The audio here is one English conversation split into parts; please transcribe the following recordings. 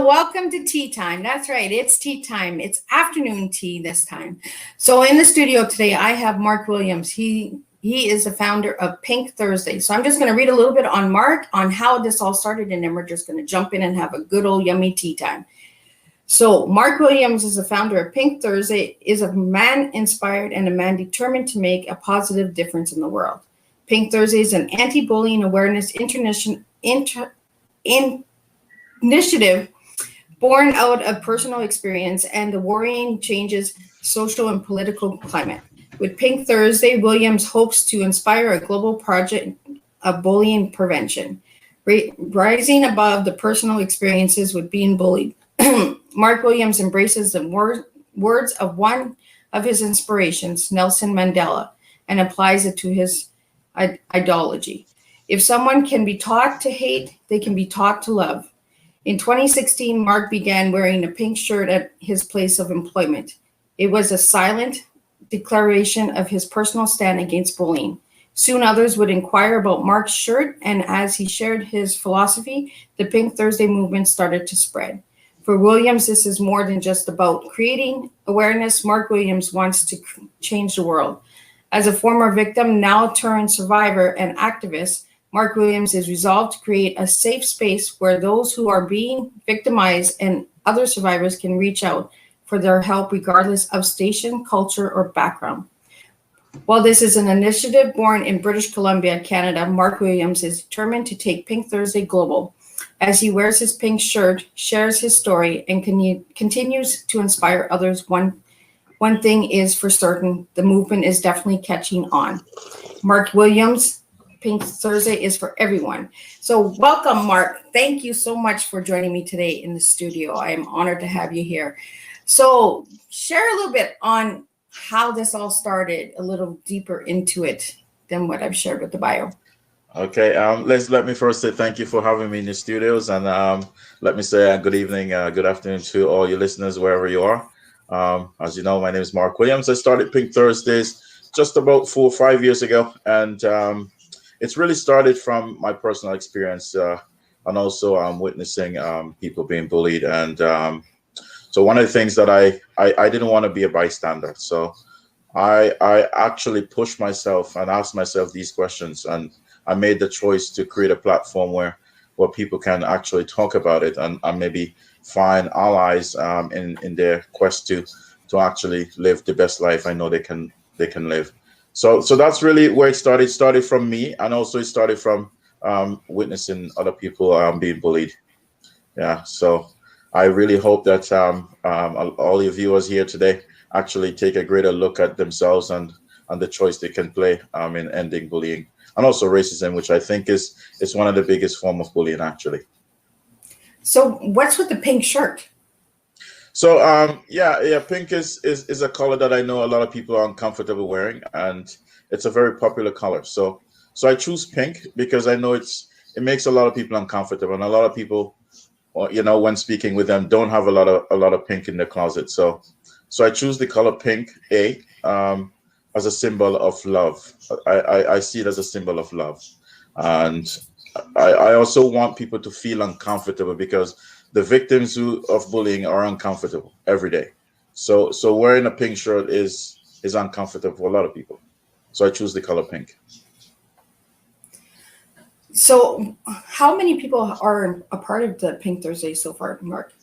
So welcome to Tea Time. That's right, it's tea time. It's afternoon tea this time. So in the studio today, I have Mark Williams. He is the founder of Pink Thursday. So I'm just going to read a little bit on Mark on how this all started, and then we're just going to jump in and have a good old yummy tea time. So Mark Williams is the founder of Pink Thursday, is a man inspired and a man determined to make a positive difference in the world. Pink Thursday is an anti-bullying awareness initiative born out of personal experience and the worrying changes social and political climate. With Pink Thursday, Williams hopes to inspire a global project of bullying prevention, rising above the personal experiences with being bullied. Mark Williams embraces the words of one of his inspirations, Nelson Mandela, and applies it to his ideology. If someone can be taught to hate, they can be taught to love. In 2016, Mark began wearing a pink shirt at his place of employment. It was a silent declaration of his personal stand against bullying. Soon others would inquire about Mark's shirt, and as he shared his philosophy, the Pink Thursday movement started to spread. For Williams, this is more than just about creating awareness. Mark Williams wants to change the world. As a former victim, now turned survivor and activist, Mark Williams is resolved to create a safe space where those who are being victimized and other survivors can reach out for their help regardless of station, culture, or background. While this is an initiative born in British Columbia, Canada, Mark Williams is determined to take Pink Thursday global. As he wears his pink shirt, shares his story, and continues to inspire others, one thing is for certain, the movement is definitely catching on. Mark Williams, Pink Thursday is for everyone. So welcome, Mark. Thank you so much for joining me today in the studio. I am honored to have you here. So share a little bit on how this all started, a little deeper into it than what I've shared with the bio. Okay, let me first say thank you for having me in the studios, and let me say good evening, good afternoon to all your listeners wherever you are. As you know, my name is Mark Williams. I started Pink Thursdays just about 4 or 5 years ago, and it's really started from my personal experience, and also witnessing people being bullied. And so one of the things that I didn't want to be a bystander, so I actually pushed myself and asked myself these questions, and I made the choice to create a platform where people can actually talk about it and maybe find allies in their quest to actually live the best life I know they can live. So that's really where it started. It started from me, and also it started from witnessing other people being bullied. Yeah. So I really hope that all your viewers here today actually take a greater look at themselves and the choice they can play in ending bullying and also racism, which I think is one of the biggest form of bullying, actually. So what's with the pink shirt? So pink is a color that I know a lot of people are uncomfortable wearing, and it's a very popular color. So I choose pink because I know it makes a lot of people uncomfortable, and a lot of people, when speaking with them, don't have a lot of pink in their closet. So I choose the color pink as a symbol of love. I see it as a symbol of love, and I also want people to feel uncomfortable because the victims of bullying are uncomfortable every day. So wearing a pink shirt is uncomfortable for a lot of people. So I choose the color pink. So how many people are a part of the Pink Thursday so far, Mark?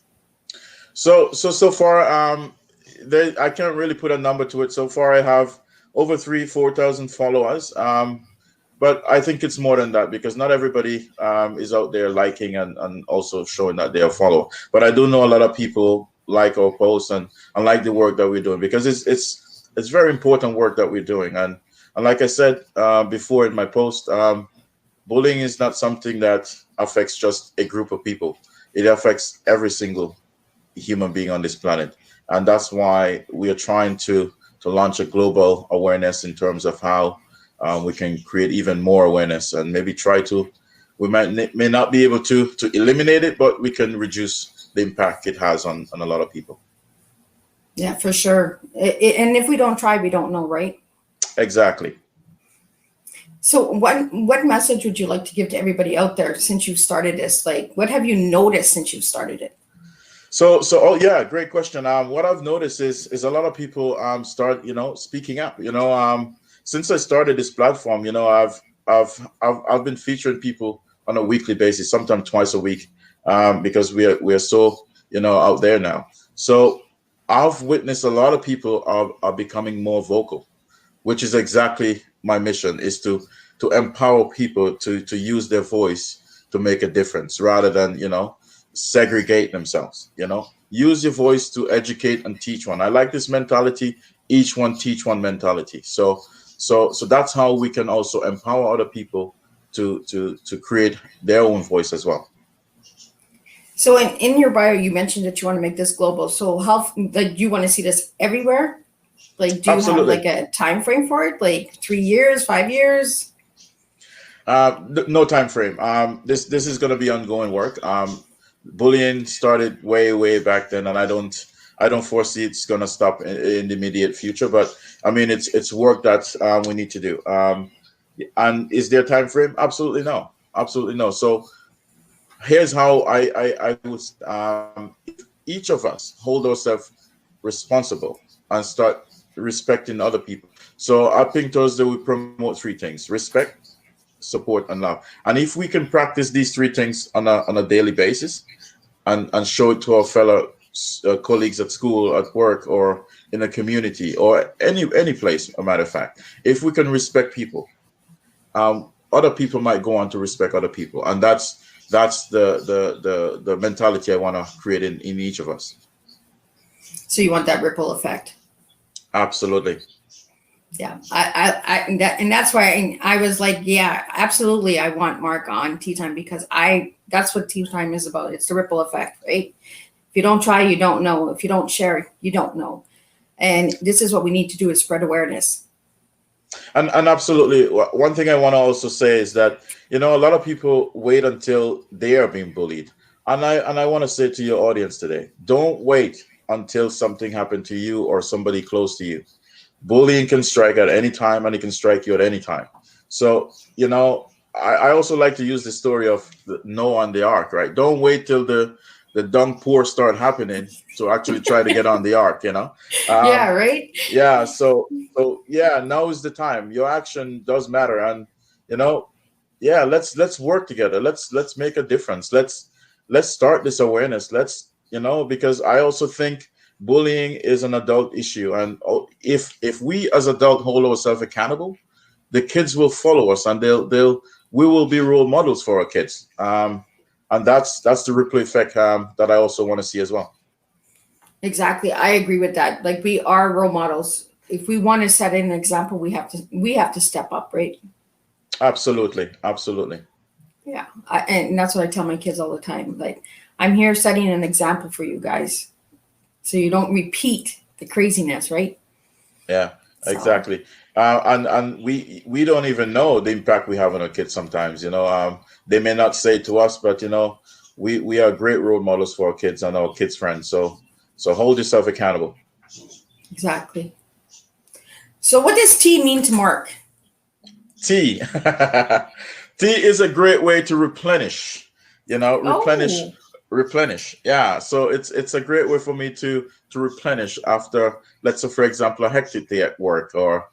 So far, I can't really put a number to it. So far, I have over 3,000-4,000 followers. But I think it's more than that because not everybody is out there liking and also showing that they are follow. But I do know a lot of people like our posts and like the work that we're doing because it's very important work that we're doing. And like I said before in my post, bullying is not something that affects just a group of people. It affects every single human being on this planet. And that's why we are trying to launch a global awareness in terms of how we can create even more awareness and maybe we may not be able to eliminate it, but we can reduce the impact it has on a lot of people. Yeah, for sure. And if we don't try, we don't know, right? Exactly. So what message would you like to give to everybody out there since you've started this? Like, what have you noticed since you've started it? Oh yeah, great question. What I've noticed is a lot of people start speaking up. Since I started this platform, I've been featuring people on a weekly basis, sometimes twice a week, because we are so out there now. So I've witnessed a lot of people are becoming more vocal, which is exactly my mission, is to empower people to use their voice to make a difference rather than segregate themselves. Use your voice to educate and teach one. I like this mentality, each one teach one mentality. So that's how we can also empower other people to create their own voice as well. So in your bio, you mentioned that you want to make this global. So how, like, you want to see this everywhere? Like, do you have Absolutely. like a time frame for it? Like 3 years, 5 years? No time frame. This is going to be ongoing work. Bullying started way back then, and I don't foresee it's going to stop in the immediate future. But I mean, it's work that we need to do. And is there a time frame? Absolutely no. Absolutely no. So here's how I would, if each of us hold ourselves responsible and start respecting other people. So I think Thursday we promote three things: respect, support, and love. And if we can practice these three things on a daily basis and show it to our fellow colleagues at school, at work, or in a community, or any place, a matter of fact, if we can respect people, other people might go on to respect other people, and that's the mentality I want to create in each of us. So you want that ripple effect? Absolutely. Yeah, and that's why I was like, yeah, absolutely. I want Mark on Tea Time because that's what Tea Time is about. It's the ripple effect, right? If you don't try, you don't know. If you don't share, you don't know. And this is what we need to do, is spread awareness. And absolutely, one thing I want to also say is that a lot of people wait until they are being bullied, and I want to say to your audience today, don't wait until something happened to you or somebody close to you. Bullying can strike at any time, and it can strike you at any time. So I also like to use the story of the Noah on the ark, right? Don't wait till the dung pour start happening to actually try to get on the ark. Yeah, um, right. yeah, so yeah, now is the time. Your action does matter, and you know yeah, let's work together. Let's make a difference. Let's start this awareness. Because I also think bullying is an adult issue, and if we as adults hold ourselves accountable, the kids will follow us, and we will be role models for our kids. And that's the ripple effect that I also want to see as well. Exactly. I agree with that. Like, we are role models. If we want to set an example, we have to step up, right? Absolutely, absolutely. Yeah. And that's what I tell my kids all the time. Like, I'm here setting an example for you guys, so you don't repeat the craziness, right? Yeah, So exactly. And we don't even know the impact we have on our kids sometimes. They may not say it to us, but we are great role models for our kids and our kids' friends. So hold yourself accountable. exactly. So what does tea mean to Mark? Tea. Tea is a great way to replenish. Replenish, Oh, replenish. Yeah. So it's a great way for me to replenish after, let's say, for example, a hectic day at work, or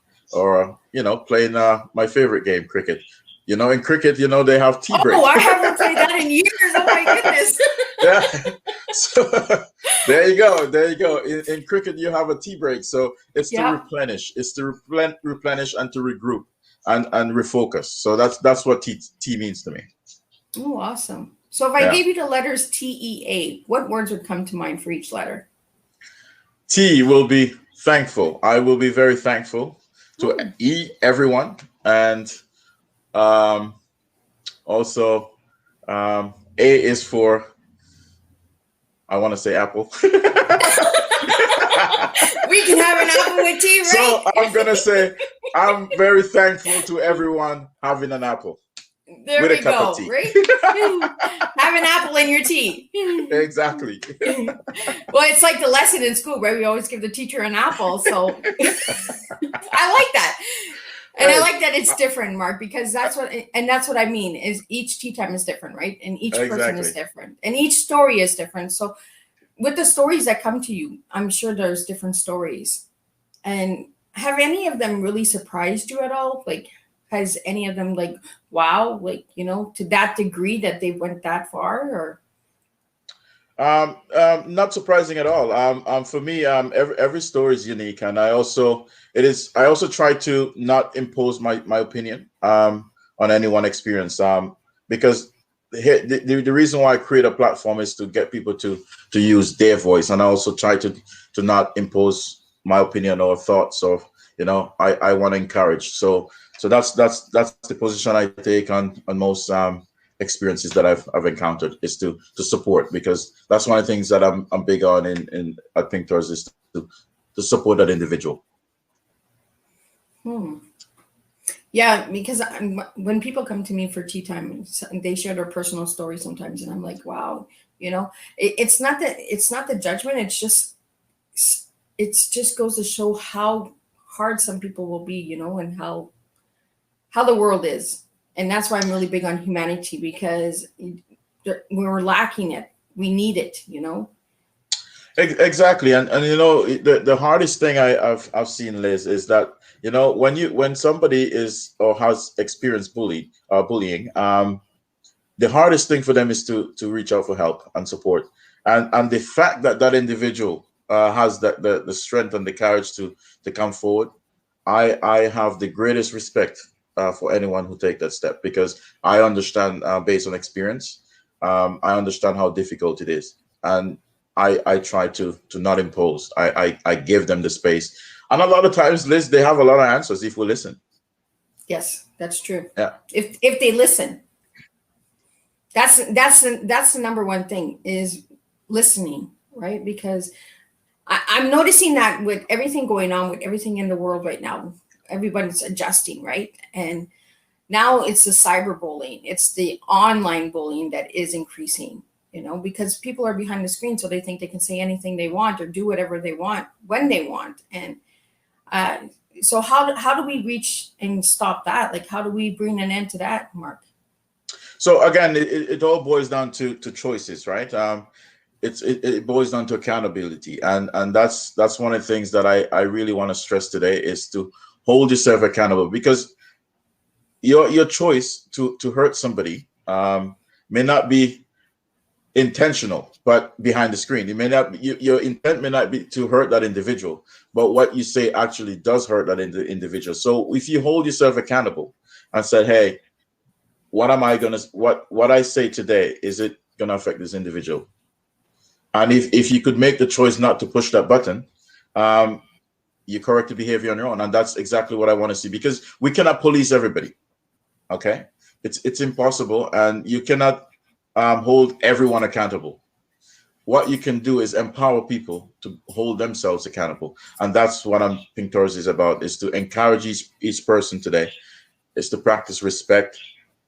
playing my favorite game, cricket. In cricket, they have tea oh, break. I haven't played that in years. Oh my goodness. Yeah. So there you go. There you go. In cricket, you have a tea break. So it's to Yeah. replenish. It's to replenish and to regroup and refocus. So that's what tea means to me. Oh, awesome. So if I Yeah. gave you the letters TEA, what words would come to mind for each letter? T will be thankful. I will be very thankful to Oh, everyone, and um, also A is for, I want to say, apple. we can have an apple with tea, So I'm right? gonna say I'm very thankful to everyone having an apple There with a we cup of go, tea. right? Have an apple in your tea. Exactly. Well, it's like the lesson in school, right? We always give the teacher an apple. So I like that. And I Hey, like that it's different, Mark, because that's what I mean, is each tea time is different, right? And each person is exactly. different. And each story is different. So with the stories that come to you, I'm sure there's different stories. And have any of them really surprised you at all? Like, has any of them like, wow, like, to that degree that they went that far? Or Not surprising at all. For me, every story is unique, and I also try to not impose my opinion on any one experience. Because the reason why I create a platform is to get people to use their voice, and I also try to not impose my opinion or thoughts. Of I want to encourage. So that's the position I take on most experiences that I've encountered, is to support, because that's one of the things that I'm big on in I think towards is to support that individual. Yeah, because when people come to me for tea time, they share their personal stories sometimes, and I'm like, wow, it's not that, it's not the judgment. It's just goes to show how hard some people will be, and how the world is. And that's why I'm really big on humanity, because we're lacking it. We need it. Exactly, and the hardest thing I've seen, Liz, is that when somebody is or has experienced bullying, the hardest thing for them is to reach out for help and support, and the fact that that individual has the strength and the courage to come forward. I have the greatest respect for anyone who take that step, because I understand, based on experience. I understand how difficult it is, and I try to not impose. I give them the space, and a lot of times, Liz, they have a lot of answers if we listen. Yes, that's true. Yeah. If they listen, that's the number one thing, is listening, right? Because I'm noticing that with everything going on, with everything in the world right now, everybody's adjusting, right? And now it's the cyberbullying, it's the online bullying that is increasing, because people are behind the screen, so they think they can say anything they want or do whatever they want when they want. And uh, so how do we reach and stop that? Like, how do we bring an end to that, Mark? So again, it all boils down to choices, right? It boils down to accountability, and that's one of the things that I really want to stress today, is to hold yourself accountable, because your choice to hurt somebody may not be intentional, but behind the screen, it may not be, your intent may not be to hurt that individual, but what you say actually does hurt that individual. So if you hold yourself accountable and said, hey, what I say today, is it gonna affect this individual? And if you could make the choice not to push that button, you correct the behavior on your own. And that's exactly what I want to see, because we cannot police everybody. Okay, it's impossible, and you cannot hold everyone accountable. What you can do is empower people to hold themselves accountable, and that's what I'm Pink Tours is about: is to encourage each person today, is to practice respect,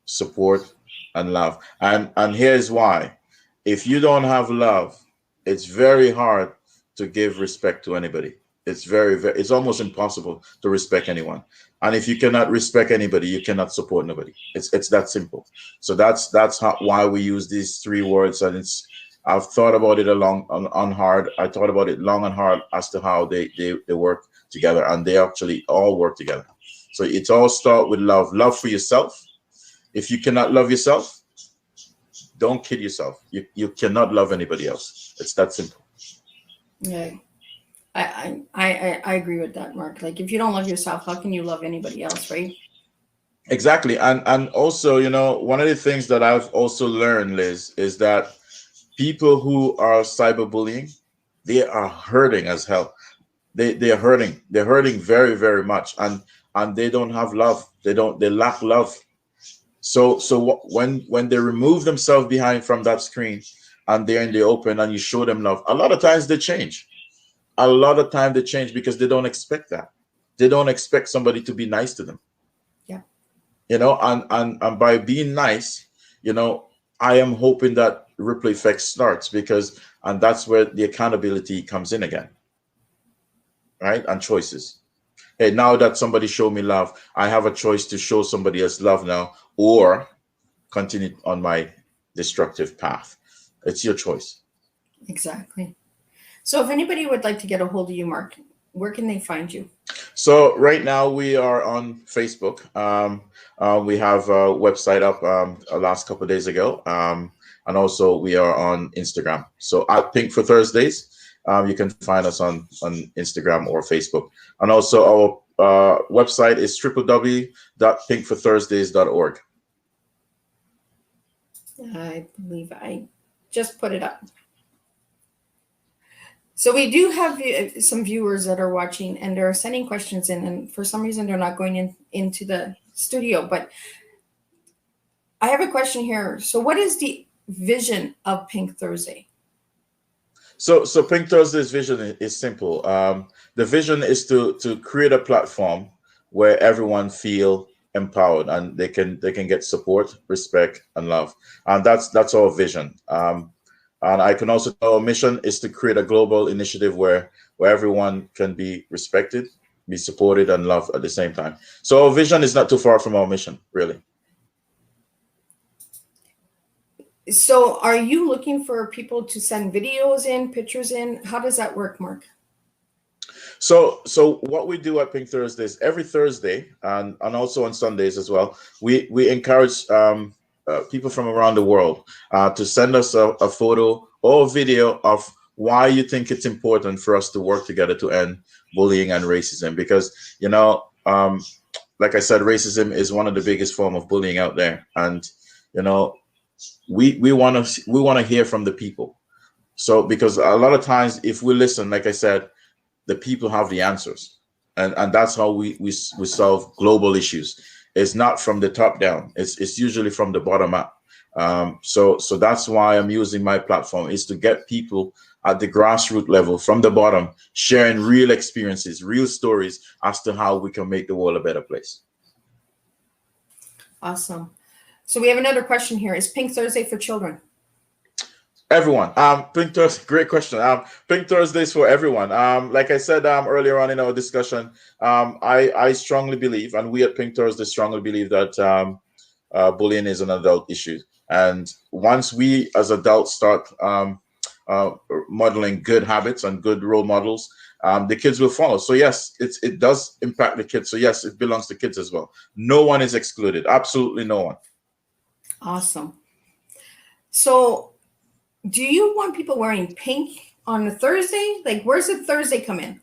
support, and love. And here's why: if you don't have love, it's very hard to give respect to anybody. It's it's almost impossible to respect anyone. And if you cannot respect anybody, you cannot support nobody. It's that simple. So that's why we use these three words. And I've thought about it on hard. I thought about it long and hard as to how they work together, and they actually all work together. So it all starts with love. Love for yourself. If you cannot love yourself, don't kid yourself. You cannot love anybody else. It's that simple. Yeah. I agree with that, Mark. Like, if you don't love yourself, how can you love anybody else, right? Exactly. And also, one of the things that I've also learned, Liz, is that people who are cyberbullying, they are hurting as hell. They're hurting. They're hurting very, very much. And they don't have love. They lack love. So when they remove themselves behind from that screen, and they're in the open, and you show them love, a lot of times they change. A lot of time they change, because they don't expect that. They don't expect somebody to be nice to them. Yeah. And by being nice, I am hoping that ripple effect starts, and that's where the accountability comes in again, right? And choices. Hey, now that somebody showed me love, I have a choice to show somebody else love now, or continue on my destructive path. It's your choice. Exactly. So if anybody would like to get a hold of you, Mark, where can they find you? So right now we are on Facebook. We have a website up last couple of days ago, and also we are on Instagram. So at Pink for Thursdays, you can find us on Instagram or Facebook, and also our website is www.pinkforthursdays.org. I believe I just put it up. So we do have some viewers that are watching, and they're sending questions in, and for some reason they're not going into the studio. But I have a question here. So what is the vision of Pink Thursday? So Pink Thursday's vision is simple. The vision is to create a platform where everyone feel empowered and they can get support, respect, and love, and that's our vision. And I can also tell our mission is to create a global initiative where everyone can be respected, be supported, and loved at the same time. So our vision is not too far from our mission, really. So are you looking for people to send videos in, pictures in? How does that work, Mark? So what we do at Pink Thursdays, every Thursday and also on Sundays as well, we encourage people from around the world to send us a photo or a video of why you think it's important for us to work together to end bullying and racism. Because, like I said, racism is one of the biggest form of bullying out there. And, we want to hear from the people. So because a lot of times if we listen, like I said, the people have the answers. And that's how we solve global issues. It's not from the top down. It's usually from the bottom up. So that's why I'm using my platform, is to get people at the grassroots level from the bottom, sharing real experiences, real stories as to how we can make the world a better place. Awesome. So we have another question here. Is Pink Thursday for children? Everyone. Pink Thursday, great question. Pink Thursdays for everyone. Like I said earlier on in our discussion, I strongly believe, and we at Pink Thursday strongly believe that bullying is an adult issue. And once we as adults start modeling good habits and good role models, the kids will follow. So yes, it does impact the kids. So yes, it belongs to kids as well. No one is excluded. Absolutely no one. Awesome. So do you want people wearing pink on a Thursday? Like, where's the Thursday come in?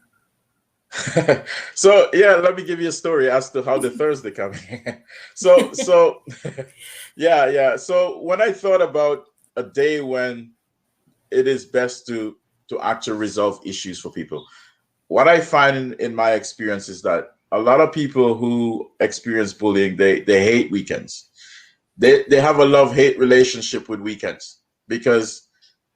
So yeah, let me give you a story as to how the Thursday come in. So yeah. So when I thought about a day when it is best to actually resolve issues for people, what I find in my experience is that a lot of people who experience bullying, they hate weekends. They have a love-hate relationship with weekends because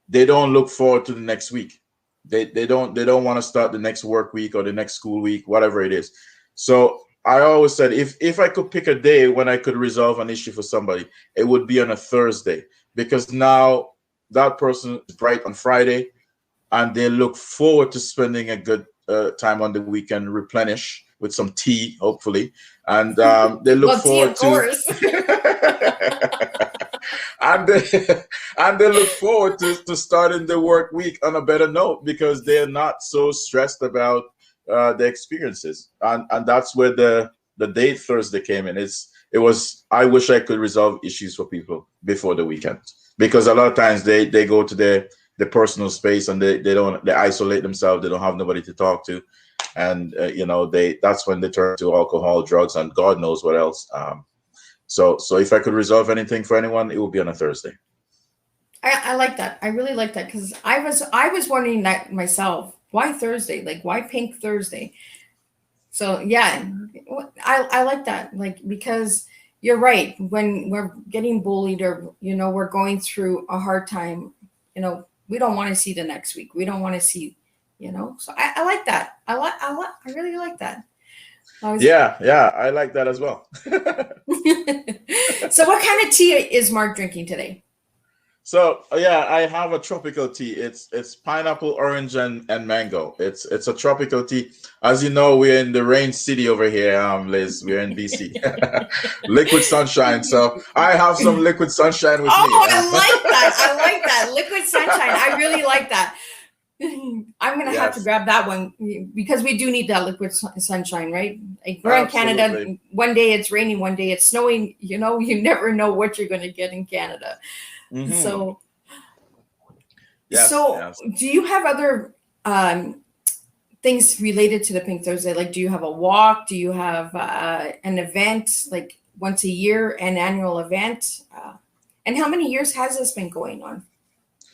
they don't look forward to the next week. They don't want to start the next work week or the next school week, whatever it is. So I always said, if I could pick a day when I could resolve an issue for somebody, it would be on a Thursday, because now that person is bright on Friday and they look forward to spending a good time on the weekend, replenish with some tea, hopefully. And they look forward and they look forward to starting the work week on a better note, because they're not so stressed about the experiences. And that's where the date Thursday came in. It was, I wish I could resolve issues for people before the weekend, because a lot of times they go to their personal space and they isolate themselves. They don't have nobody to talk to. And that's when they turn to alcohol, drugs, and God knows what else. So if I could resolve anything for anyone, it would be on a Thursday. I like that. I really like that, because I was wondering that myself. Why Thursday? Like, why Pink Thursday? So yeah, I like that. Like, because you're right. When we're getting bullied, or we're going through a hard time, we don't want to see the next week. We don't want to see, So I like that. I really like that. Yeah, I like that as well. So what kind of tea is Mark drinking today? So yeah, I have a tropical tea. It's pineapple, orange, and mango. It's a tropical tea. As you know, we're in the rain city over here, Liz. We're in BC. Liquid sunshine. So I have some liquid sunshine with me. I like that. Liquid sunshine. I really like that. I'm gonna have to Yes. grab that one because we do need that liquid sunshine, right? Like we're in Canada. Absolutely. One day it's raining, one day it's snowing. You know, you never know what you're going to get in Canada. Mm-hmm. So, Yes. Yes. do you have other things related to the Pink Thursday? Like, do you have a walk? Do you have an event like once a year, an annual event? And how many years has this been going on?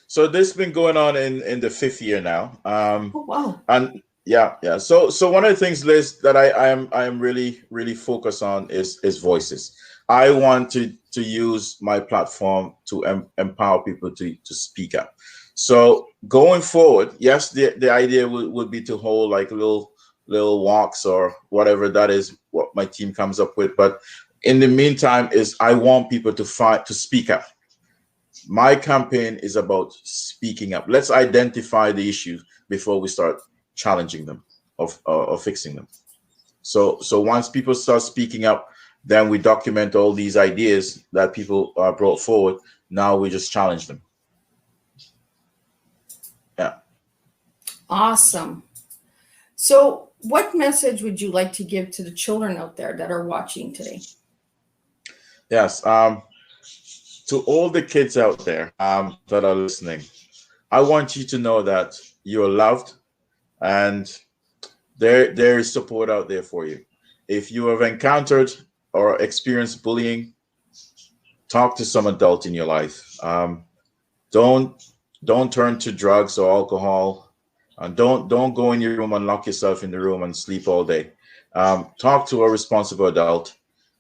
So this has been going on in the fifth year now. Oh, wow. And yeah. So one of the things, Liz, that I am really focused on is voices. I want to use my platform to empower people to speak up. So going forward, yes, the idea would be to hold like little walks or whatever that is what my team comes up with. But in the meantime, is I want people to speak up. My campaign is about speaking up. Let's identify the issues before we start challenging them or fixing them. So once people start speaking up, then we document all these ideas that people brought forward. Now we just challenge them. Yeah. Awesome. So, what message would you like to give to the children out there that are watching today? Yes. To all the kids out there that are listening, I want you to know that you're loved and there is support out there for you. If you have encountered or experienced bullying, talk to some adult in your life. Don't turn to drugs or alcohol, and don't go in your room and lock yourself in the room and sleep all day. Talk to a responsible adult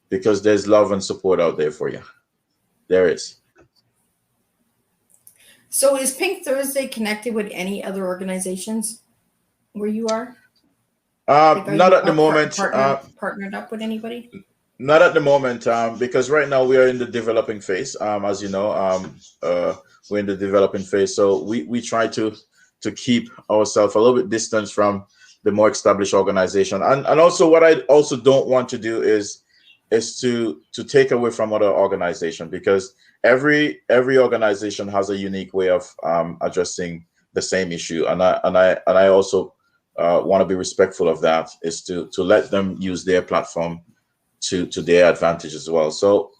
because there's love and support out there for you. There is. So, is Pink Thursday connected with any other organizations where you are? Like, Not at the moment. Partnered up with anybody? Not at the moment, because right now we are in the developing phase. As you know, we're in the developing phase, so we try to keep ourselves a little bit distant from the more established organization. And also, what I also don't want to do is to take away from other organization, because every organization has a unique way of addressing the same issue, and I also want to be respectful of that. Is to let them use their platform to their advantage as well. So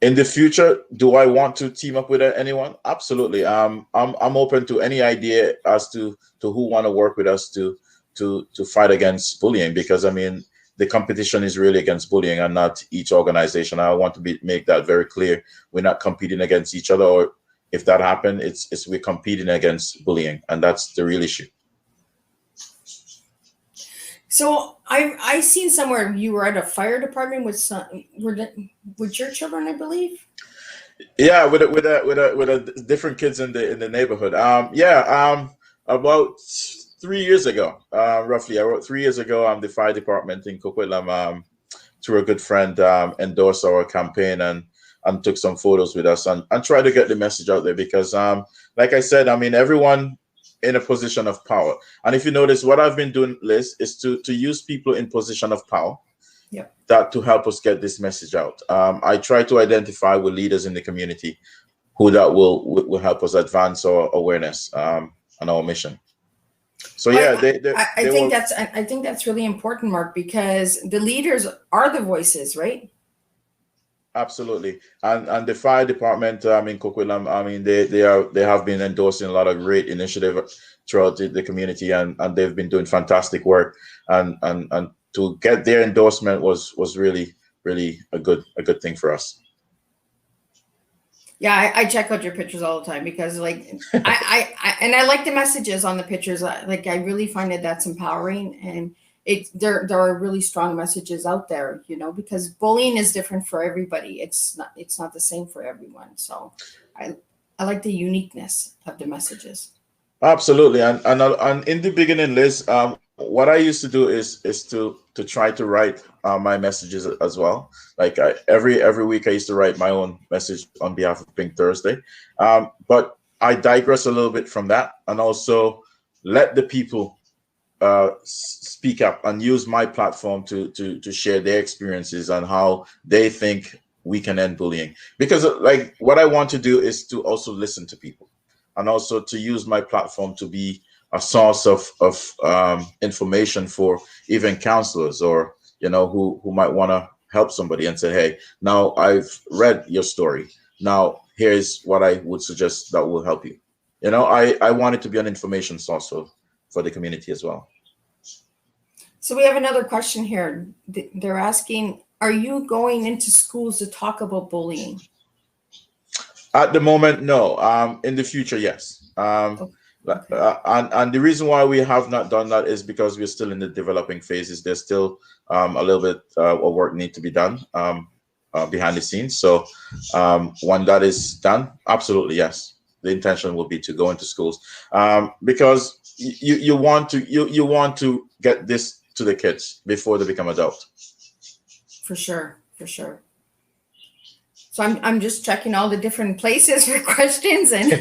in the future, do I want to team up with anyone? Absolutely. I'm open to any idea as to who want to work with us to fight against bullying, because I mean the competition is really against bullying and not each organization. I want to make that very clear. We're not competing against each other, or if that happens, it's we're competing against bullying, and that's the real issue. So I seen somewhere you were at a fire department with with your children, I believe. Yeah, with a different kids in the neighborhood. About 3 years ago, roughly, I wrote 3 years ago. The fire department in Coquitlam, through a good friend, endorsed our campaign and took some photos with us and tried to get the message out there, because like I said, I mean everyone in a position of power. And if you notice, what I've been doing, Liz, is to use people in position of power. Yep. That to help us get this message out. I try to identify with leaders in the community who that will help us advance our awareness and our mission. So yeah, I think that's really important, Mark, because the leaders are the voices, right? Absolutely, and the fire department in Coquitlam, I mean they have been endorsing a lot of great initiative throughout the community, and they've been doing fantastic work, and to get their endorsement was really a good thing for us. Yeah, I check out your pictures all the time because like I like the messages on the pictures. Like I really find that's empowering, and there are really strong messages out there, you know, because bullying is different for everybody. It's not the same for everyone. So I like the uniqueness of the messages. Absolutely, and in the beginning, Liz, what I used to do is to try to write my messages as well. Like every week, I used to write my own message on behalf of Pink Thursday. But I digress a little bit from that, and also let the people speak up and use my platform to share their experiences and how they think we can end bullying. Because like what I want to do is to also listen to people, and also to use my platform to be a source of information for even counselors, or who might want to help somebody and say, hey, now I've read your story, now here's what I would suggest that will help you. I want it to be an information source for the community as well. So we have another question here. They're asking, are you going into schools to talk about bullying? At the moment, no. In the future, yes. Okay. And the reason why we have not done that is because we're still in the developing phases. There's still a little bit of work need to be done behind the scenes. So when that is done, absolutely yes. The intention will be to go into schools because you want to get this to the kids before they become adult. For sure. So I'm just checking all the different places for questions, and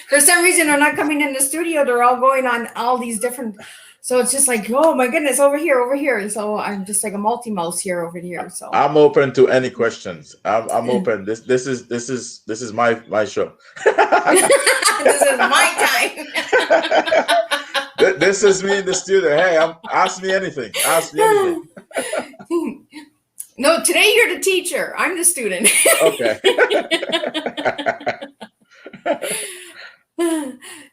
for some reason they're not coming in the studio. They're all going on all these different. So it's just like, oh my goodness, over here. So I'm just like a multi-mouse here over here. So I'm open to any questions. I'm open. This is my show. This is my time. This is me in the studio. Hey, ask me anything. No, today you're the teacher. I'm the student. Okay.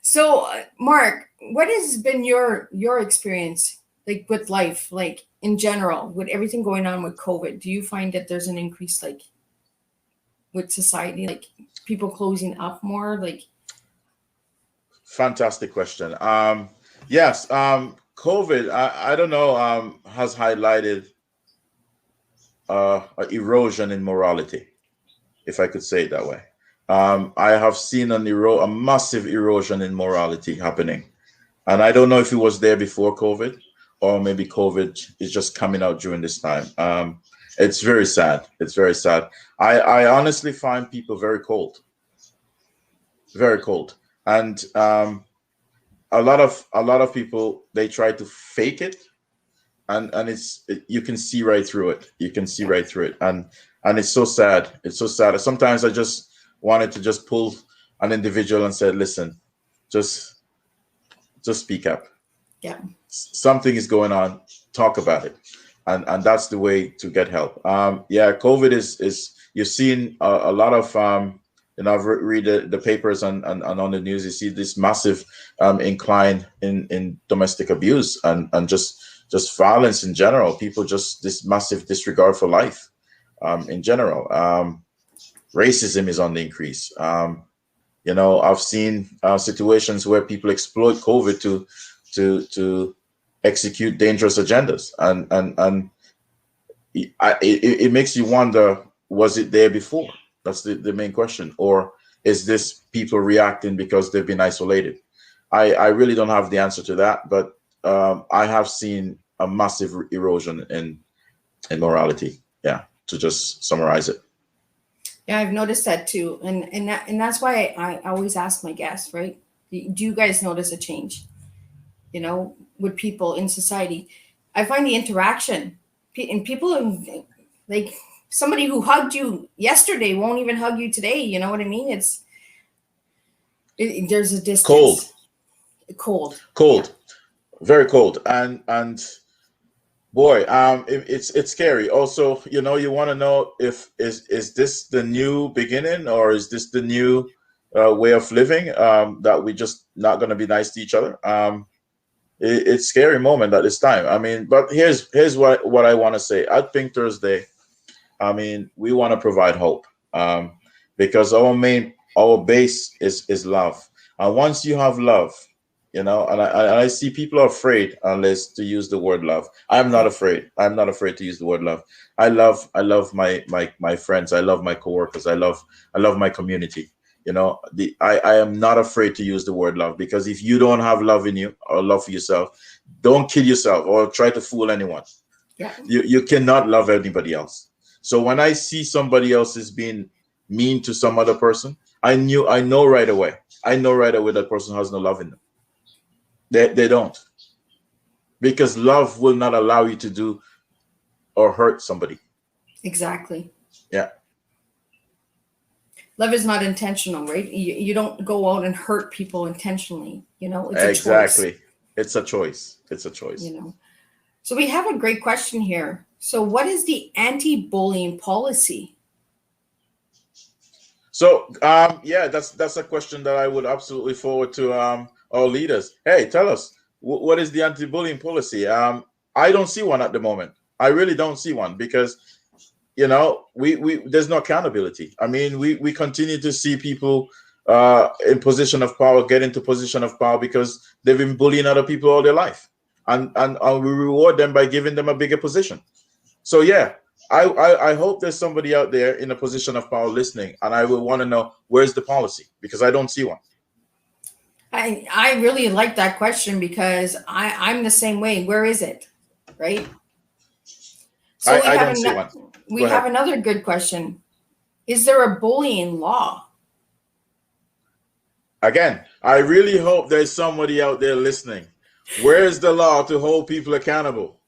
So, Mark, what has been your experience like with life, like in general, with everything going on with COVID? Do you find that there's an increase, like with society, like people closing up more? Like, fantastic question. Yes. COVID. I don't know. Has highlighted erosion in morality, if I could say it that way. I have seen a massive erosion in morality happening, and I don't know if it was there before COVID, or maybe COVID is just coming out during this time. It's very sad. I honestly find people very cold, and a lot of people, they try to fake it. And you can see right through it. And it's so sad. Sometimes I just wanted to just pull an individual and say, listen, just speak up. Yeah. Something is going on. Talk about it. And that's the way to get help. COVID is you've seen a lot of I've read the papers and on the news, you see this massive incline in domestic abuse and just violence in general. People just this massive disregard for life in general. Racism is on the increase. I've seen situations where people exploit COVID to execute dangerous agendas, and it makes you wonder: was it there before? That's the main question, or is this people reacting because they've been isolated? I really don't have the answer to that, but I have seen a massive erosion in morality. Yeah, to just summarize it. Yeah, I've noticed that too, and that's why I always ask my guests, right? Do you guys notice a change? With people in society, I find the interaction and people like somebody who hugged you yesterday won't even hug you today. You know what I mean? There's a distance. Cold. Yeah. Very cold, and boy, it's scary. Also, you want to know if is this the new beginning, or is this the new way of living that we just not going to be nice to each other? It's scary moment at this time. I mean, but here's what I want to say. At Pink Thursday, I mean, we want to provide hope because our base is love, and once you have love, and I see people are afraid unless to use the word love. I'm not afraid. I'm not afraid to use the word love. I love my friends. I love my coworkers. I love my community. I am not afraid to use the word love, because if you don't have love in you or love for yourself, don't kill yourself or try to fool anyone. Yeah. You cannot love anybody else. So when I see somebody else is being mean to some other person, I know right away that person has no love in them. They don't, because love will not allow you to do or hurt somebody. Exactly. Yeah. love is not intentional, right? You don't go out and hurt people intentionally. It's a choice. Exactly. It's a choice. It's a choice. So we have a great question here. So what is the anti-bullying policy? So yeah, that's a question that I would absolutely forward to our leaders. Hey, tell us what is the anti-bullying policy? I don't see one at the moment. I really don't see one because we there's no accountability. I mean, we continue to see people in position of power get into position of power because they've been bullying other people all their life, and we reward them by giving them a bigger position. So yeah, I hope there's somebody out there in a position of power listening, and I will want to know where's the policy because I don't see one. I really like that question because I'm the same way. Where is it? Right? So I don't see one. We have another good question. Is there a bullying law? Again, I really hope there's somebody out there listening. Where's the law to hold people accountable?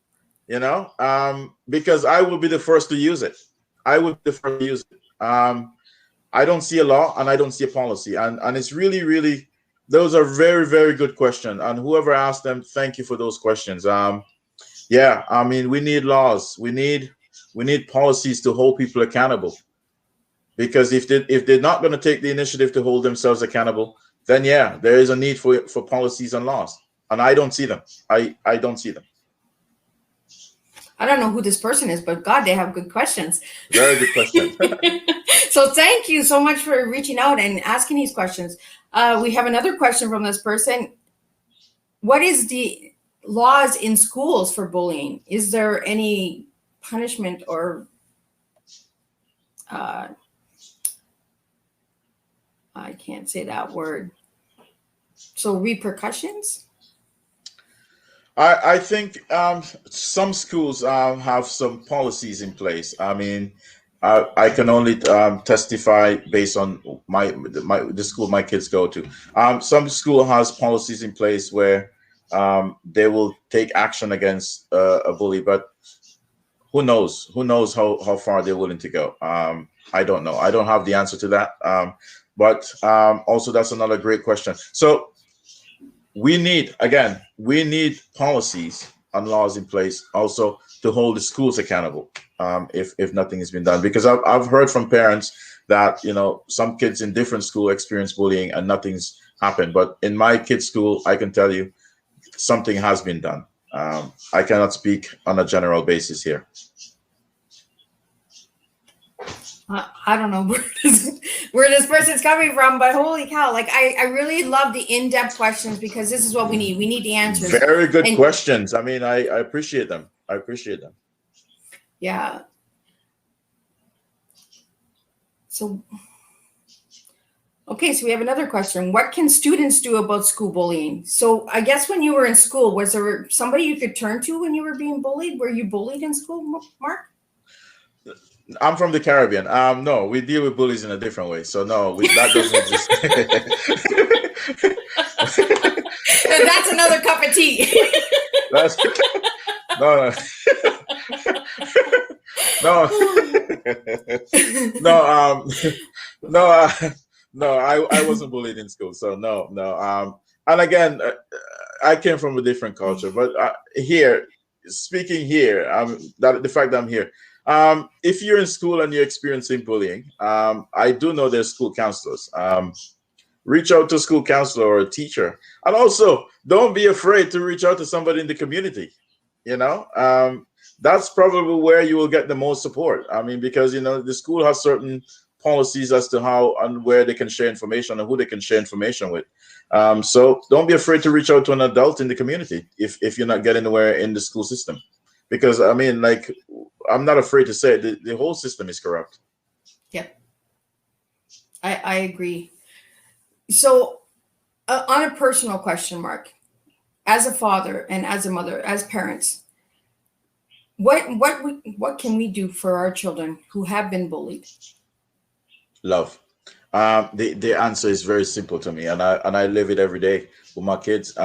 Because I will be the first to use it. I would be the first to use it. I don't see a law and I don't see a policy. And it's really, really, those are very, very good questions. And whoever asked them, thank you for those questions. Yeah, I mean, we need laws. We need policies to hold people accountable. Because if they're not going to take the initiative to hold themselves accountable, then yeah, there is a need for policies and laws. And I don't see them. I don't see them. I don't know who this person is, but God, they have good questions. Very good question. So thank you so much for reaching out and asking these questions. We have another question from this person. What is the laws in schools for bullying? Is there any punishment or I can't say that word. So repercussions? I think some schools have some policies in place. I mean, I can only testify based on the school my kids go to. Some school has policies in place where they will take action against a bully, but who knows? Who knows how far they're willing to go? I don't know. I don't have the answer to that. But also, that's another great question. So we need policies and laws in place also to hold the schools accountable if nothing has been done. Because I've heard from parents that some kids in different school experience bullying and nothing's happened. But in my kids' school, I can tell you something has been done. I cannot speak on a general basis here. I don't know where this person's coming from, but holy cow. Like, I really love the in-depth questions because this is what we need. We need the answers. Very good questions. I mean, I appreciate them. Yeah. So, okay, so we have another question. What can students do about school bullying? So I guess when you were in school, was there somebody you could turn to when you were being bullied? Were you bullied in school, Mark? I'm from the Caribbean. No, we deal with bullies in a different way. So no, that doesn't exist. And that's another cup of tea. No, I wasn't bullied in school. So no. And again, I came from a different culture, but speaking here, the fact that I'm here. If you're in school and you're experiencing bullying, I do know there's school counselors. Reach out to a school counselor or a teacher. And also, don't be afraid to reach out to somebody in the community. That's probably where you will get the most support. I mean, because, the school has certain policies as to how and where they can share information and who they can share information with. So don't be afraid to reach out to an adult in the community if you're not getting anywhere in the school system. Because, I mean, like, I'm not afraid to say it, the whole system is corrupt. Yep. I agree. So on a personal question, Mark, as a father and as a mother, as parents, what can we do for our children who have been bullied? Love. The answer is very simple to me, and I live it every day with my kids.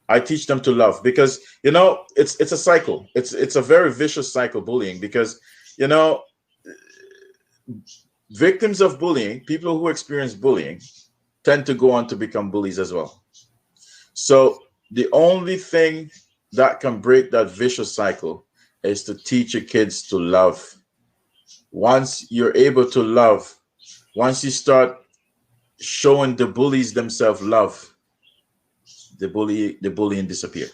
I teach them to love because, it's a cycle. It's a very vicious cycle, bullying, because, victims of bullying, people who experience bullying, tend to go on to become bullies as well. So the only thing that can break that vicious cycle is to teach your kids to love. Once you're able to love, once you start showing the bullies themselves love, the bullying disappear.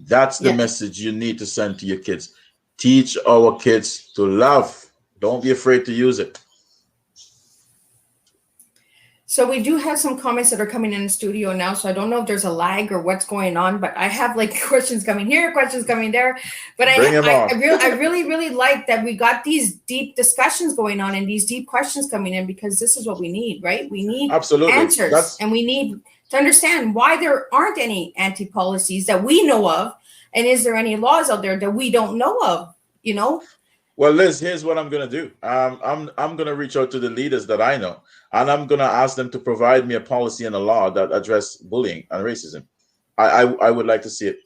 That's the message you need to send to your kids. Teach our kids to love. Don't be afraid to use it. So we do have some comments that are coming in the studio now. So I don't know if there's a lag or what's going on, but I have like questions coming here, questions coming there. But I really like that we got these deep discussions going on and these deep questions coming in, because this is what we need, right? We need answers, and we need to understand why there aren't any anti-policies that we know of, and is there any laws out there that we don't know of? You know. Well, Liz, here's what I'm gonna do. I'm gonna reach out to the leaders that I know, and I'm gonna ask them to provide me a policy and a law that address bullying and racism. I would like to see it.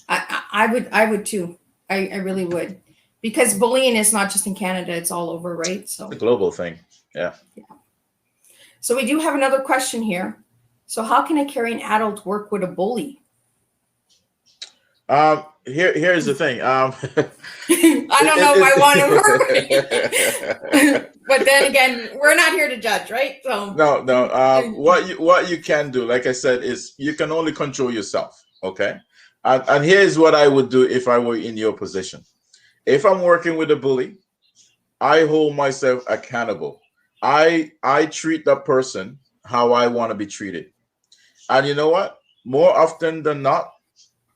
I would too. I really would, because bullying is not just in Canada; it's all over, right? So it's a global thing. Yeah. So we do have another question here. So how can a caring adult work with a bully? Here's the thing. I don't know if I want to work, but then again, we're not here to judge, right? So no. What you can do, like I said, is you can only control yourself. Okay, and here's what I would do if I were in your position. If I'm working with a bully, I hold myself accountable. I treat that person how I want to be treated, and you know what? More often than not,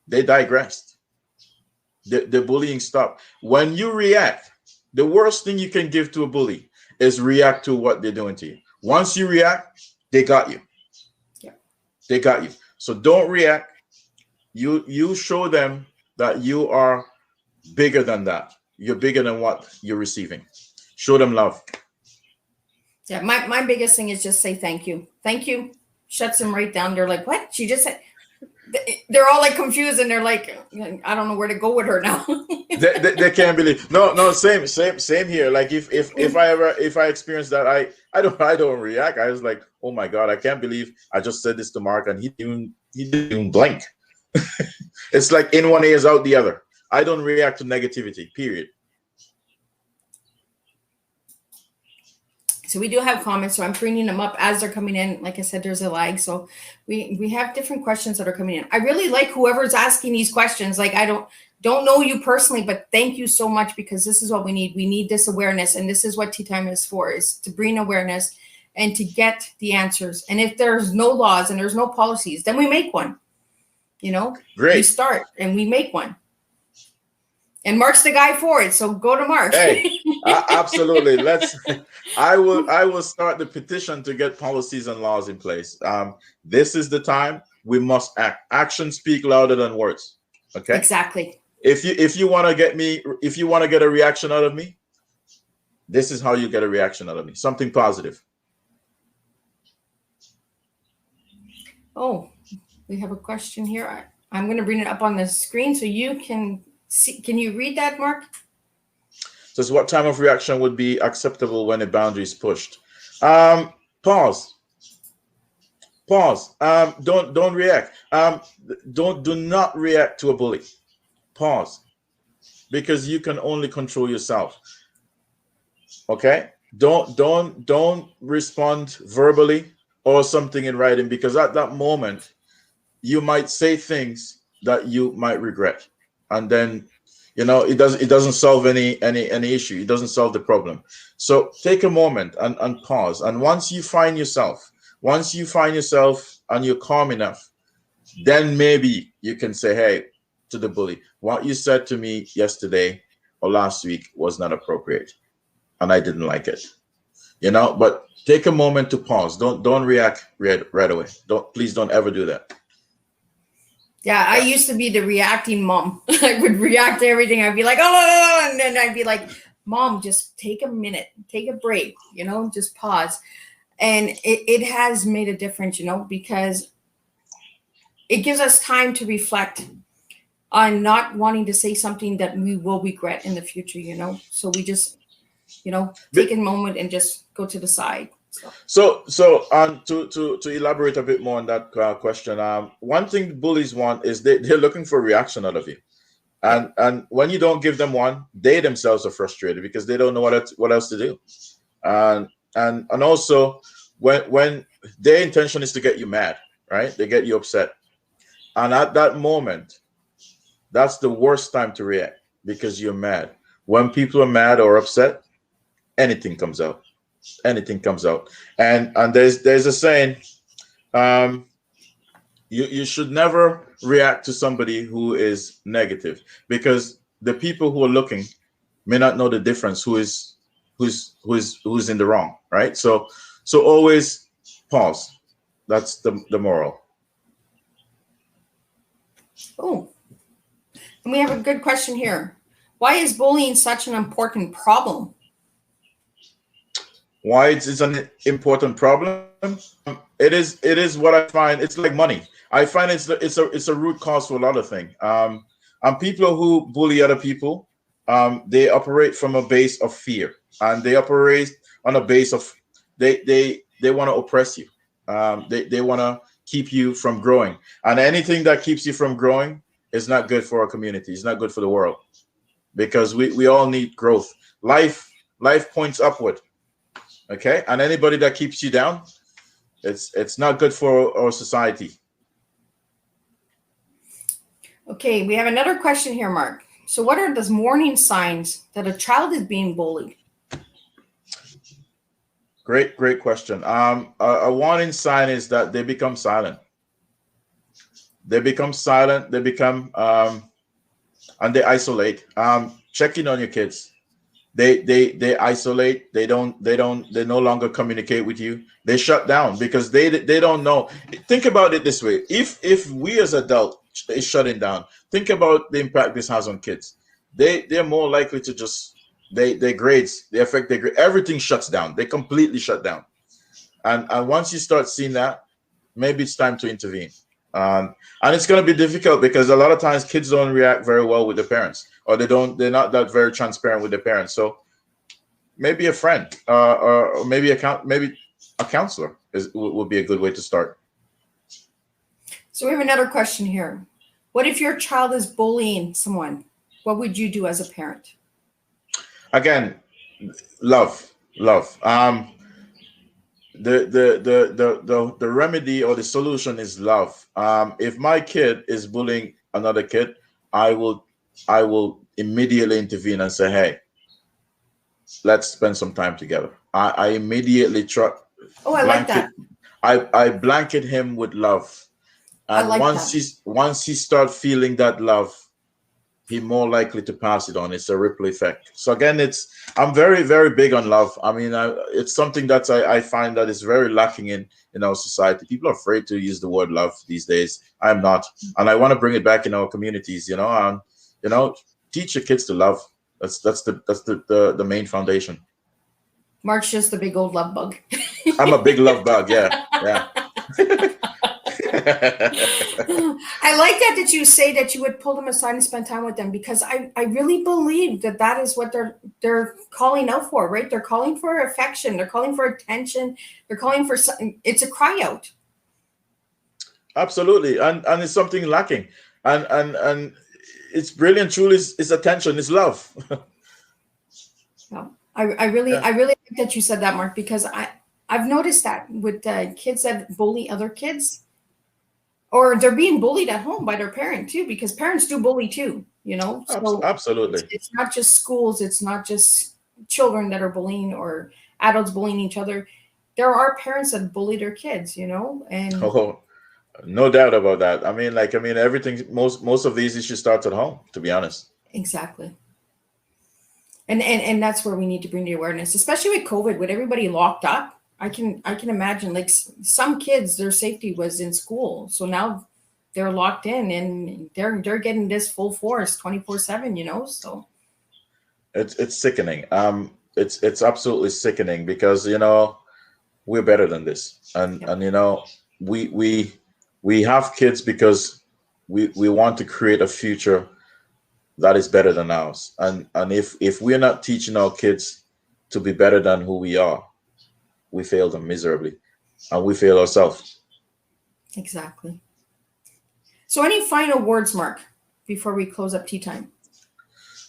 they digressed. The bullying stopped. When you react, the worst thing you can give to a bully is react to what they're doing to you. Once you react, they got you. Yeah. They got you. So don't react. You show them that you are bigger than that. You're bigger than what you're receiving. Show them love. Yeah, my biggest thing is just say thank you. Thank you. Shuts them right down. They're like, what? She just said. They're all like confused, and they're like, I don't know where to go with her now. they can't believe. No, same here. Like if I experience that, I don't react. I was like, oh my God, I can't believe I just said this to Mark and he didn't even blink. It's like in one ear is out the other. I don't react to negativity, period. So we do have comments, so I'm bringing them up as they're coming in. Like I said, there's a lag, so we have different questions that are coming in. I really like whoever's asking these questions. Like, I don't know you personally, but thank you so much, because this is what we need. We need this awareness, and this is what Teatime is for, is to bring awareness and to get the answers. And if there's no laws and there's no policies, then we make one. You know, great. We start and we make one. And Mark's the guy for it, so go to Mark. Hey, absolutely. I will start the petition to get policies and laws in place. This is the time we must act. Actions speak louder than words. Okay. Exactly. If you want to get a reaction out of me, this is how you get a reaction out of me. Something positive. Oh, we have a question here. I'm going to bring it up on the screen so you can see. Can you read that, Mark? Says, what time of reaction would be acceptable when a boundary is pushed? Pause. Don't react. Do not react to a bully. Pause, because you can only control yourself. Okay. Don't respond verbally or something in writing, because at that moment you might say things that you might regret, and then it doesn't solve any issue. It doesn't solve the problem. So take a moment and pause. And once you find yourself and you're calm enough, then maybe you can say, hey, to the bully, what you said to me yesterday or last week was not appropriate, and I didn't like it. But take a moment to pause. Don't react right away. Please don't ever do that. Yeah, I used to be the reacting mom. I would react to everything. I'd be like, oh, and then I'd be like, Mom, just take a minute, take a break, just pause. And it has made a difference, because it gives us time to reflect on not wanting to say something that we will regret in the future, So we just take a moment and just go to the side. So to elaborate a bit more on that question, one thing bullies want is they're looking for a reaction out of you. And when you don't give them one, they themselves are frustrated because they don't know what else to do. And also when their intention is to get you mad, right? They get you upset. And at that moment, that's the worst time to react because you're mad. When people are mad or upset, anything comes out. Anything comes out. And there's a saying, you should never react to somebody who is negative, because the people who are looking may not know the difference who's in the wrong, right? So always pause. That's the moral. Oh, and we have a good question here. Why is bullying such an important problem? Why it's an important problem? It is what I find. It's like money. I find it's a root cause for a lot of things. And people who bully other people, they operate from a base of fear, and they operate on a base of they want to oppress you. They want to keep you from growing, and anything that keeps you from growing is not good for our community. It's not good for the world, because we all need growth. Life points upward. Okay, and anybody that keeps you down, it's not good for our society. Okay, we have another question here, Mark. So what are the warning signs that a child is being bullied? Great question. A warning sign is that they become silent. They become silent. They become and they isolate. Checking on your kids. They isolate. They no longer communicate with you. They shut down because they don't know. Think about it this way: if we as adults is shutting down, think about the impact this has on kids. They're more likely to just their grades, they affect their grade. Everything shuts down. They completely shut down. And once you start seeing that, maybe it's time to intervene. And it's going to be difficult because a lot of times kids don't react very well with their parents, or they're not that very transparent with their parents. So maybe a friend, or maybe a counselor would be a good way to start. So we have another question here. What if your child is bullying someone? What would you do as a parent? Again, love. The remedy or the solution is love. If my kid is bullying another kid, I will immediately intervene and say, hey, let's spend some time together. I immediately try. Oh, I like that. I blanket him with love. And once he starts feeling that love, he's more likely to pass it on. It's a ripple effect. So again, I'm very, very big on love. I mean, it's something that I find that is very lacking in our society. People are afraid to use the word love these days. I'm not, and I want to bring it back in our communities. Teach your kids to love. That's the main foundation. Mark's just a big old love bug. I'm a big love bug. Yeah. I like that you say that you would pull them aside and spend time with them, because I really believe that is what they're calling out for, right? They're calling for affection. They're calling for attention. They're calling for something. It's a cry out. Absolutely. And it's something lacking. And it's brilliant. Truly, it's attention. It's love. Yeah. I really like that you said that, Mark, because I've noticed that with kids that bully other kids, or they're being bullied at home by their parent too, because parents do bully too, So absolutely. It's not just schools. It's not just children that are bullying or adults bullying each other. There are parents that bully their kids, and no doubt about that. I mean, everything, most of these issues starts at home, to be honest. Exactly. And that's where we need to bring the awareness, especially with COVID, with everybody locked up. I can imagine, like, some kids, their safety was in school, so now they're locked in and they're getting this full force 24/7. So it's sickening. It's absolutely sickening, because we're better than this, and we have kids because we want to create a future that is better than ours, and if we're not teaching our kids to be better than who we are, we fail them miserably, and we fail ourselves. Exactly. So any final words, Mark, before we close up tea time?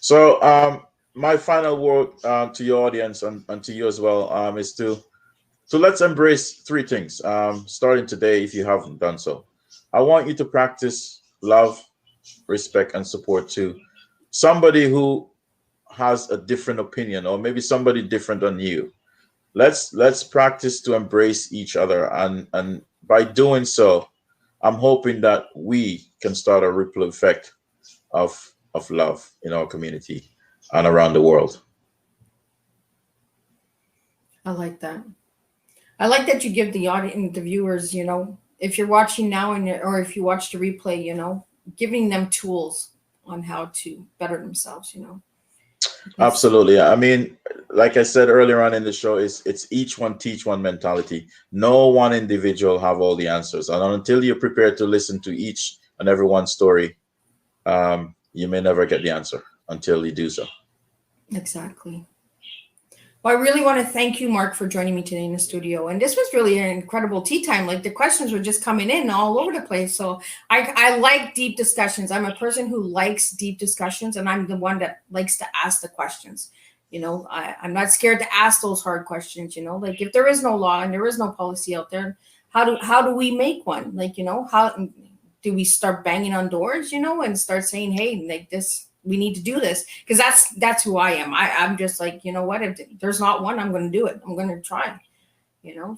So my final word to your audience and to you as well is to let's embrace three things. Starting today, if you haven't done so, I want you to practice love, respect, and support to somebody who has a different opinion, or maybe somebody different than you. Let's practice to embrace each other, and by doing so, I'm hoping that we can start a ripple effect of love in our community and around the world. I like that. I like that you give the audience, the viewers, if you're watching now or if you watch the replay, giving them tools on how to better themselves. Because Absolutely. I mean, like I said earlier on in the show, it's each one teach one mentality. No one individual have all the answers, and until you're prepared to listen to each and every one story, you may never get the answer until you do so. exactly. Well, I really want to thank you, Mark, for joining me today in the studio. And this was really an incredible tea time. Like the questions were just coming in all over the place. So I like deep discussions. I'm a person who likes deep discussions, and I'm the one that likes to ask the questions. I'm not scared to ask those hard questions. Like if there is no law and there is no policy out there, how do we make one? Like, how do we start banging on doors, and start saying, hey, like this, we need to do this, because that's who I am. I'm just like, what, if there's not one, I'm going to do it. I'm going to try,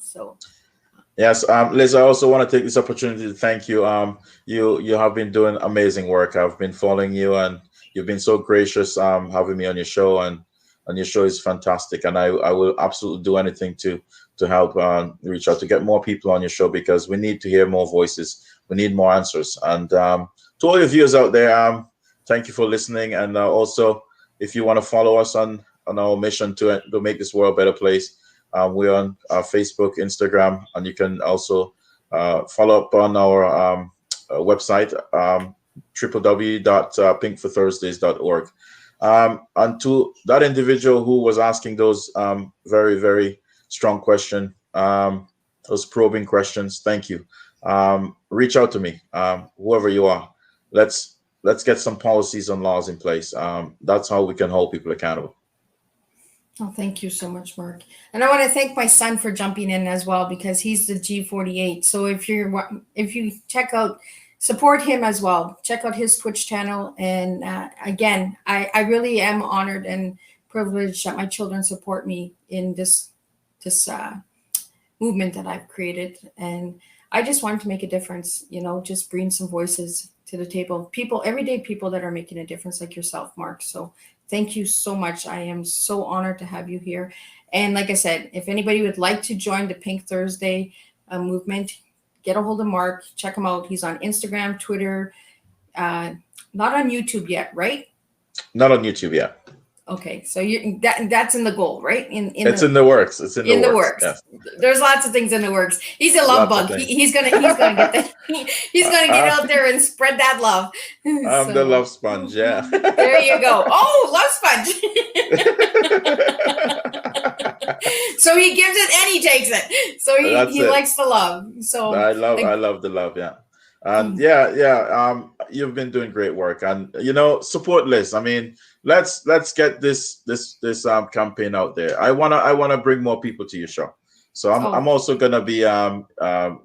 so. Yes, Liz, I also want to take this opportunity to thank you. You have been doing amazing work. I've been following you, and you've been so gracious having me on your show, and your show is fantastic. And I will absolutely do anything to help reach out to get more people on your show, because we need to hear more voices. We need more answers. And to all your viewers out there, thank you for listening. And also, if you want to follow us on our mission to make this world a better place, we're on Facebook, Instagram, and you can also follow up on our website, www.pinkforthursdays.org. And to that individual who was asking those very, very strong questions, those probing questions, thank you. Reach out to me, whoever you are. Let's get some policies and laws in place. That's how we can hold people accountable. Oh, thank you so much, Mark. And I want to thank my son for jumping in as well, because he's the G48. So if you support him as well, check out his Twitch channel. And again, I really am honored and privileged that my children support me in this movement that I've created. And I just wanted to make a difference, just bring some voices to the table. People, everyday people that are making a difference, like yourself, Mark. So thank you so much. I am so honored to have you here. And like I said, if anybody would like to join the Pink Thursday movement, get a hold of Mark. Check him out. He's on Instagram, Twitter, not on YouTube yet, right? Not on YouTube yet. Okay, so that's in the goal, right? It's in the works. It's in the works. Yes. There's lots of things in the works. He's a love bug. He's gonna get get out there and spread that love. I'm the love sponge. Yeah. There you go. Oh, love sponge. So he gives it and he takes it. So he likes the love. So I love the love. Yeah. And you've been doing great work, and support Liz. I mean, let's get this campaign out there. I wanna bring more people to your show, so I'm also gonna be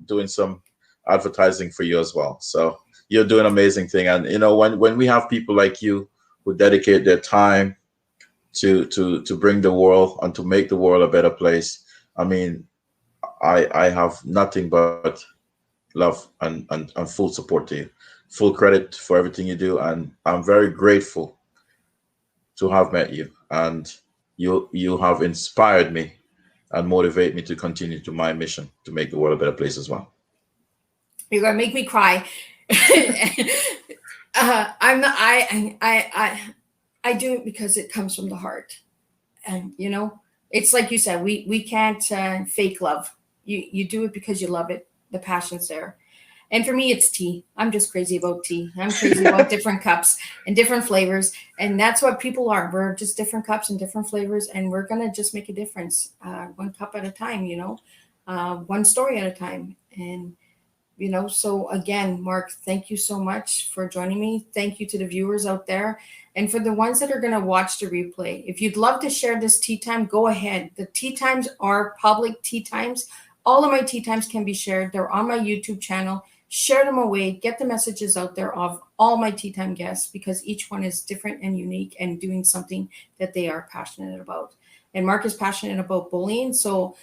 doing some advertising for you as well. So you're doing an amazing thing, and when we have people like you who dedicate their time to bring the world and to make the world a better place, I mean, I have nothing but love and full support to you, full credit for everything you do, and I'm very grateful to have met you, and you have inspired me and motivate me to continue to my mission to make the world a better place as well. You're gonna make me cry. I do it because it comes from the heart, and it's like you said, we can't fake love. You do it because you love it. The passion's there. And for me, it's tea. I'm just crazy about tea. I'm crazy about different cups and different flavors. And that's what people are. We're just different cups and different flavors. And we're going to just make a difference, one cup at a time, one story at a time. And, so again, Mark, thank you so much for joining me. Thank you to the viewers out there. And for the ones that are going to watch the replay, if you'd love to share this tea time, go ahead. The tea times are public tea times. All of my tea times can be shared. They're on my YouTube channel. Share them away. Get the messages out there of all my tea time guests, because each one is different and unique and doing something that they are passionate about. And Mark is passionate about bullying. So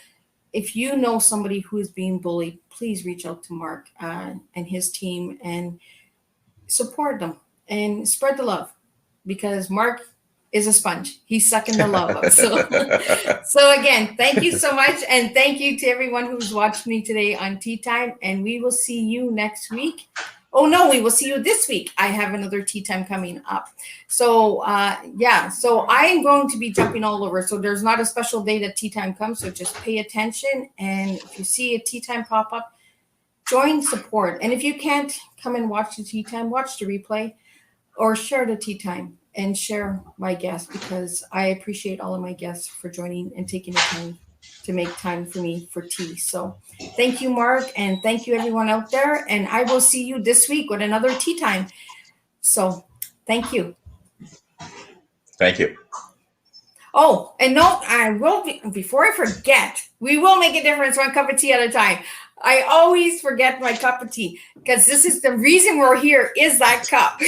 if you know somebody who is being bullied, please reach out to Mark and his team and support them and spread the love, because Mark is a sponge. He's sucking the love up. So again, thank you so much. And thank you to everyone who's watched me today on Tea Time. And we will see you next week. Oh, no, we will see you this week. I have another tea time coming up. So, so I am going to be jumping all over. So there's not a special day that tea time comes. So just pay attention. And if you see a tea time pop up, join, support. And if you can't come and watch the tea time, watch the replay or share the tea time and share my guests, because I appreciate all of my guests for joining and taking the time to make time for me for tea. So thank you, Mark, and thank you everyone out there. And I will see you this week with another tea time. So thank you. Thank you. Oh, and no, I will be, before I forget, we will make a difference one cup of tea at a time. I always forget my cup of tea, because this is the reason we're here, is that cup.